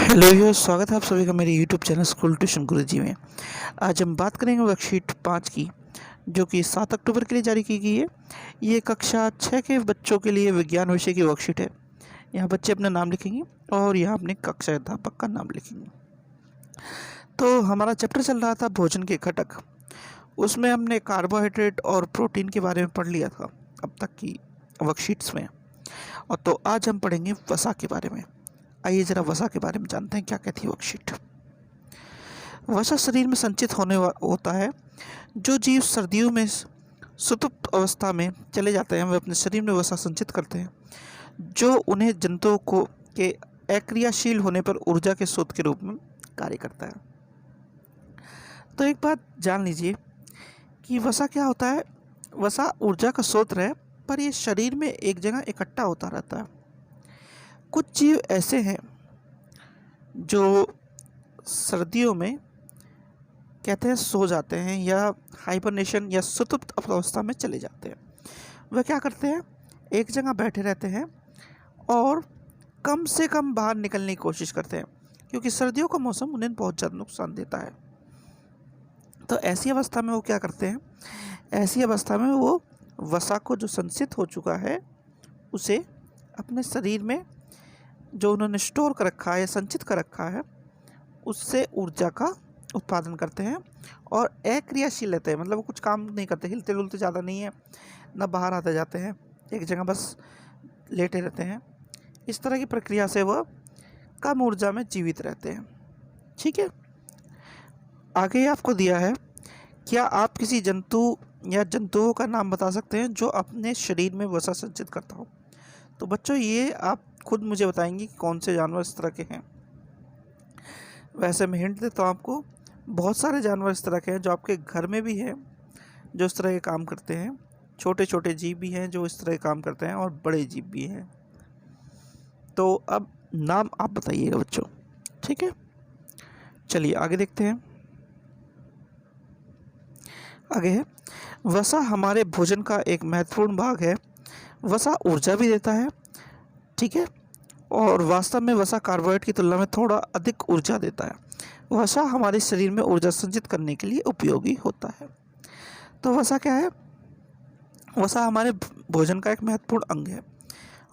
Hello यो स्वागत है आप सभी का मेरे यूट्यूब चैनल स्कूल ट्यूशन गुरुजी में। आज हम बात करेंगे वर्कशीट 5 की, जो कि 7 अक्टूबर के लिए जारी की गई है। ये कक्षा 6 के बच्चों के लिए विज्ञान विषय की वर्कशीट है। यहाँ बच्चे अपना नाम लिखेंगे और यहाँ अपने कक्षा अध्यापक का नाम लिखेंगे। तो हमारा चैप्टर चल रहा था भोजन के घटक। उसमें हमने कार्बोहाइड्रेट और प्रोटीन के बारे में पढ़ लिया था अब तक की वर्कशीट्स में। और तो आज हम पढ़ेंगे वसा के बारे में। आइए ज़रा वसा के बारे में जानते हैं क्या कहती है वर्कशीट। वसा शरीर में संचित होता है। जो जीव सर्दियों में सुषुप्त अवस्था में चले जाते हैं वे अपने शरीर में वसा संचित करते हैं, जो उन्हें जंतुओं को के अक्रियाशील होने पर ऊर्जा के स्रोत के रूप में कार्य करता है। तो एक बात जान लीजिए कि वसा क्या होता है। वसा ऊर्जा का स्रोत है, पर यह शरीर में एक जगह इकट्ठा होता रहता है। कुछ जीव ऐसे हैं जो सर्दियों में कहते हैं सो जाते हैं या हाइबरनेशन या सुषुप्त अवस्था में चले जाते हैं। वह क्या करते हैं, एक जगह बैठे रहते हैं और कम से कम बाहर निकलने की कोशिश करते हैं, क्योंकि सर्दियों का मौसम उन्हें बहुत ज़्यादा नुकसान देता है। तो ऐसी अवस्था में वो क्या करते हैं, ऐसी अवस्था में वो वसा को जो संचित हो चुका है उसे अपने शरीर में जो उन्होंने स्टोर कर रखा है या संचित कर रखा है उससे ऊर्जा का उत्पादन करते हैं और अक्रियाशील रहते हैं। मतलब वो कुछ काम नहीं करते, हिलते डुलते ज़्यादा नहीं है, ना बाहर आते जाते हैं, एक जगह बस लेटे रहते हैं। इस तरह की प्रक्रिया से वह कम ऊर्जा में जीवित रहते हैं। ठीक है, आगे आपको दिया है, क्या आप किसी जंतु या जंतुओं का नाम बता सकते हैं जो अपने शरीर में वसा संचित करता हो। तो बच्चों ये आप खुद मुझे बताएंगे कि कौन से जानवर इस तरह के हैं। वैसे मैं हिंट देता हूँ आपको, बहुत सारे जानवर इस तरह के हैं जो आपके घर में भी हैं, जो इस तरह के काम करते हैं। छोटे छोटे जीव भी हैं जो इस तरह के काम करते हैं और बड़े जीव भी हैं। तो अब नाम आप बताइएगा बच्चों, ठीक है। चलिए आगे देखते हैं। आगे है, वसा हमारे भोजन का एक महत्वपूर्ण भाग है। वसा ऊर्जा भी देता है, ठीक है, और वास्तव में वसा कार्बोहाइड्रेट की तुलना में थोड़ा अधिक ऊर्जा देता है। वसा हमारे शरीर में ऊर्जा संचित करने के लिए उपयोगी होता है। तो वसा क्या है, वसा हमारे भोजन का एक महत्वपूर्ण अंग है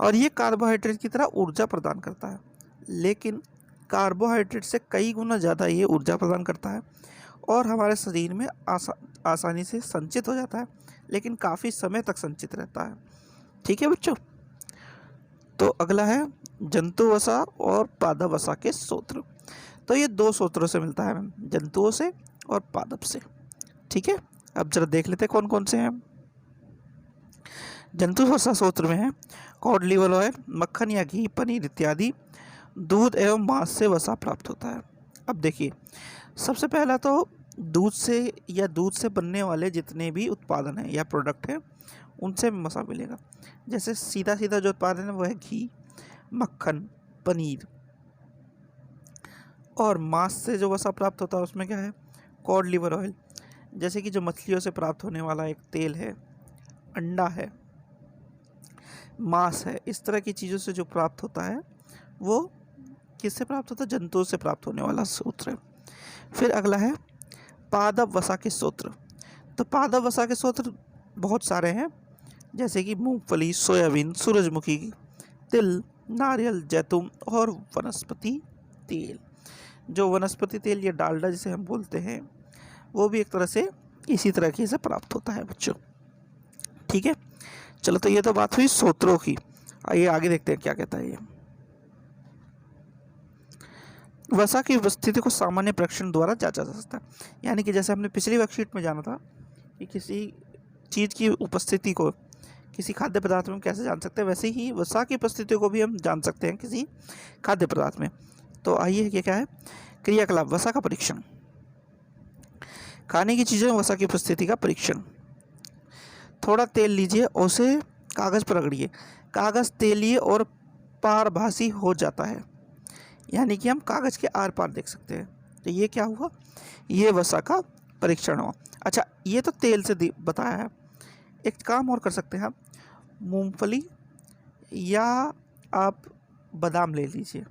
और ये कार्बोहाइड्रेट की तरह ऊर्जा प्रदान करता है, लेकिन कार्बोहाइड्रेट से कई गुना ज़्यादा ये ऊर्जा प्रदान करता है और हमारे शरीर में आसानी से संचित हो जाता है, लेकिन काफ़ी समय तक संचित रहता है। ठीक है बच्चों। तो अगला है जंतु वसा और पादप वसा के सूत्र। तो ये दो सूत्रों से मिलता है, जंतुओं से और पादप से। ठीक है, अब जरा देख लेते हैं कौन कौन से हैं। जंतु वसा सूत्र में है कॉड लिवर ऑयल, मक्खन या घी, पनीर इत्यादि दूध एवं मांस से वसा प्राप्त होता है। अब देखिए, सबसे पहला तो दूध से या दूध से बनने वाले जितने भी उत्पादन हैं या प्रोडक्ट हैं उनसे वसा मिलेगा। जैसे सीधा सीधा जो उत्पादन है वह है घी, मक्खन, पनीर। और मांस से जो वसा प्राप्त होता है उसमें क्या है, कॉड लिवर ऑयल, जैसे कि जो मछलियों से प्राप्त होने वाला एक तेल है, अंडा है, मांस है। इस तरह की चीज़ों से जो प्राप्त होता है वो किससे प्राप्त होता है, जंतुओं से प्राप्त होने वाला सूत्र है। फिर अगला है पादप वसा के सूत्र। तो पादप वसा के सूत्र बहुत सारे हैं, जैसे कि मूंगफली, सोयाबीन, सूरजमुखी, तिल, नारियल, जैतून और वनस्पति तेल। जो वनस्पति तेल या डालडा जिसे हम बोलते हैं वो भी एक तरह से इसी तरह से प्राप्त होता है बच्चों। ठीक है, चलो तो ये तो बात हुई सूत्रों की। आइए आगे देखते हैं क्या कहता है ये। वसा की उपस्थिति को सामान्य परीक्षण द्वारा जांचा जा सकता है। यानी कि जैसे हमने पिछली वर्कशीट में जाना था कि किसी चीज़ की उपस्थिति को किसी खाद्य पदार्थ में कैसे जान सकते हैं, वैसे ही वसा की उपस्थिति को भी हम जान सकते हैं किसी खाद्य पदार्थ में। तो आइए ये क्या है, क्रियाकलाप वसा का परीक्षण। खाने की चीज़ों में वसा की उपस्थिति का परीक्षण। थोड़ा तेल लीजिए और उसे कागज़ पर रगड़िए। कागज़ तेलीय और पारभासी हो जाता है, यानी कि हम कागज़ के आर पार देख सकते हैं। तो ये क्या हुआ, ये वसा का परीक्षण हुआ। अच्छा, ये तो तेल से बताया है। एक काम और कर सकते हैं आप, मूंगफली या आप बादाम ले लीजिए,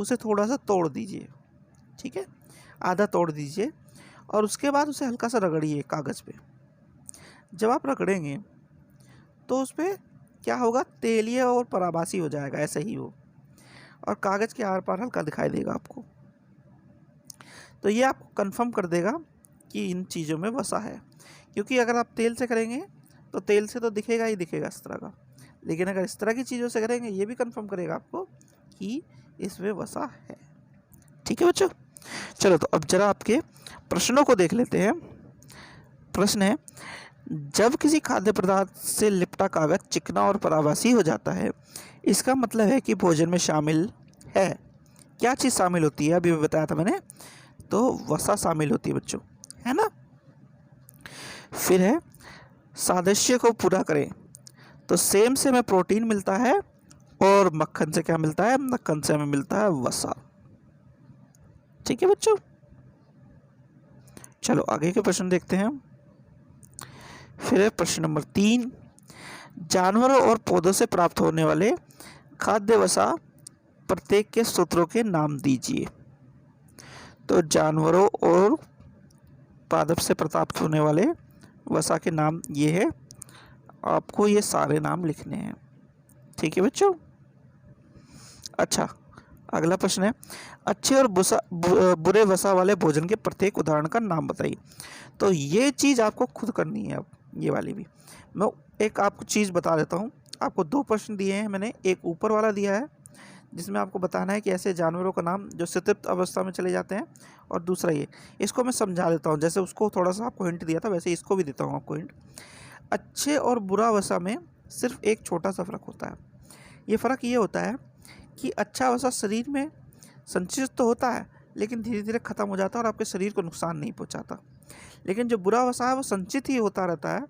उसे थोड़ा सा तोड़ दीजिए, ठीक है, आधा तोड़ दीजिए और उसके बाद उसे हल्का सा रगड़िए कागज़ पे। जब आप रगड़ेंगे तो उस पर क्या होगा, तेलीय और पराभासी हो जाएगा, ऐसे ही हो, और कागज़ के आर पार हल्का दिखाई देगा आपको। तो ये आपको कंफर्म कर देगा कि इन चीज़ों में वसा है, क्योंकि अगर आप तेल से करेंगे तो तेल से तो दिखेगा ही दिखेगा इस तरह का, लेकिन अगर इस तरह की चीज़ों से करेंगे ये भी कंफर्म करेगा आपको कि इसमें वसा है। ठीक है बच्चों, चलो तो अब जरा आपके प्रश्नों को देख लेते हैं। प्रश्न है, जब किसी खाद्य पदार्थ से लिपटा कागज चिकना और पराभासी हो जाता है, इसका मतलब है कि भोजन में शामिल है। क्या चीज़ शामिल होती है, अभी बताया था मैंने, तो वसा शामिल होती है बच्चों, है ना। फिर है, सादृश्य को पूरा करें, तो सेम से हमें प्रोटीन मिलता है और मक्खन से क्या मिलता है, मक्खन से हमें मिलता है वसा। ठीक है बच्चों, चलो आगे के प्रश्न देखते हैं। फिर है प्रश्न नंबर 3, जानवरों और पौधों से प्राप्त होने वाले खाद्य वसा प्रत्येक के सूत्रों के नाम दीजिए। तो जानवरों और पादप से प्राप्त होने वाले वसा के नाम ये है, आपको ये सारे नाम लिखने हैं। ठीक है बच्चों, अच्छा अगला प्रश्न है, अच्छे और बुरे वसा वाले भोजन के प्रत्येक उदाहरण का नाम बताइए। तो ये चीज़ आपको खुद करनी है। अब ये वाली भी मैं एक आपको चीज़ बता देता हूँ। आपको 2 प्रश्न दिए हैं मैंने, एक ऊपर वाला दिया है जिसमें आपको बताना है कि ऐसे जानवरों का नाम जो सुतृप्त अवस्था में चले जाते हैं, और दूसरा ये, इसको मैं समझा देता हूँ, जैसे उसको थोड़ा सा आपको हिंट दिया था वैसे इसको भी देता हूँ आपको हिंट। अच्छे और बुरा वसा में सिर्फ एक छोटा सा फ़र्क होता है। ये फ़र्क ये होता है कि अच्छा वसा शरीर में संचित तो होता है लेकिन धीरे धीरे ख़त्म हो जाता है और आपके शरीर को नुकसान नहीं पहुंचाता। लेकिन जो बुरा वसा है वो संचित ही होता रहता है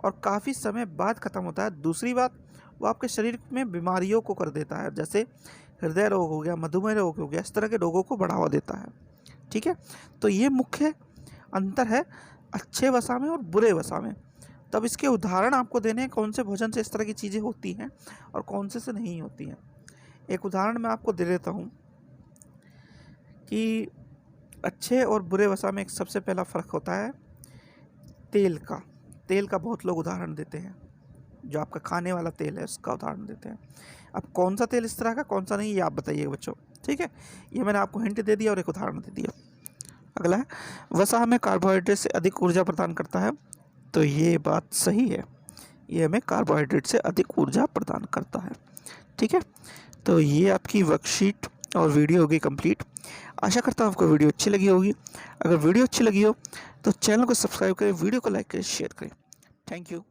और काफ़ी समय बाद ख़त्म होता है। दूसरी बात, वो आपके शरीर में बीमारियों को कर देता है, जैसे हृदय रोग हो गया, मधुमेह रोग हो गया, इस तरह के रोगों को बढ़ावा देता है। ठीक है, तो ये मुख्य अंतर है अच्छे वसा में और बुरे वसा में। तब इसके उदाहरण आपको देने हैं, कौन से भोजन से इस तरह की चीज़ें होती हैं और कौन से नहीं होती हैं। एक उदाहरण मैं आपको दे देता हूँ कि अच्छे और बुरे वसा में एक सबसे पहला फ़र्क होता है तेल का। तेल का बहुत लोग उदाहरण देते हैं, जो आपका खाने वाला तेल है उसका उदाहरण देते हैं। अब कौन सा तेल इस तरह का, कौन सा नहीं, ये आप बताइएगा बच्चों। ठीक है, ये मैंने आपको हिंट दे दिया और एक उदाहरण दे दिया। अगला है, वसा हमें कार्बोहाइड्रेट से अधिक ऊर्जा प्रदान करता है। तो ये बात सही है, ये हमें कार्बोहाइड्रेट से अधिक ऊर्जा प्रदान करता है। ठीक है, तो ये आपकी वर्कशीट और वीडियो होगी कंप्लीट। आशा करता हूँ आपको वीडियो अच्छी लगी होगी। अगर वीडियो अच्छी लगी हो तो चैनल को सब्सक्राइब करें, वीडियो को लाइक करें, शेयर करें। Thank you.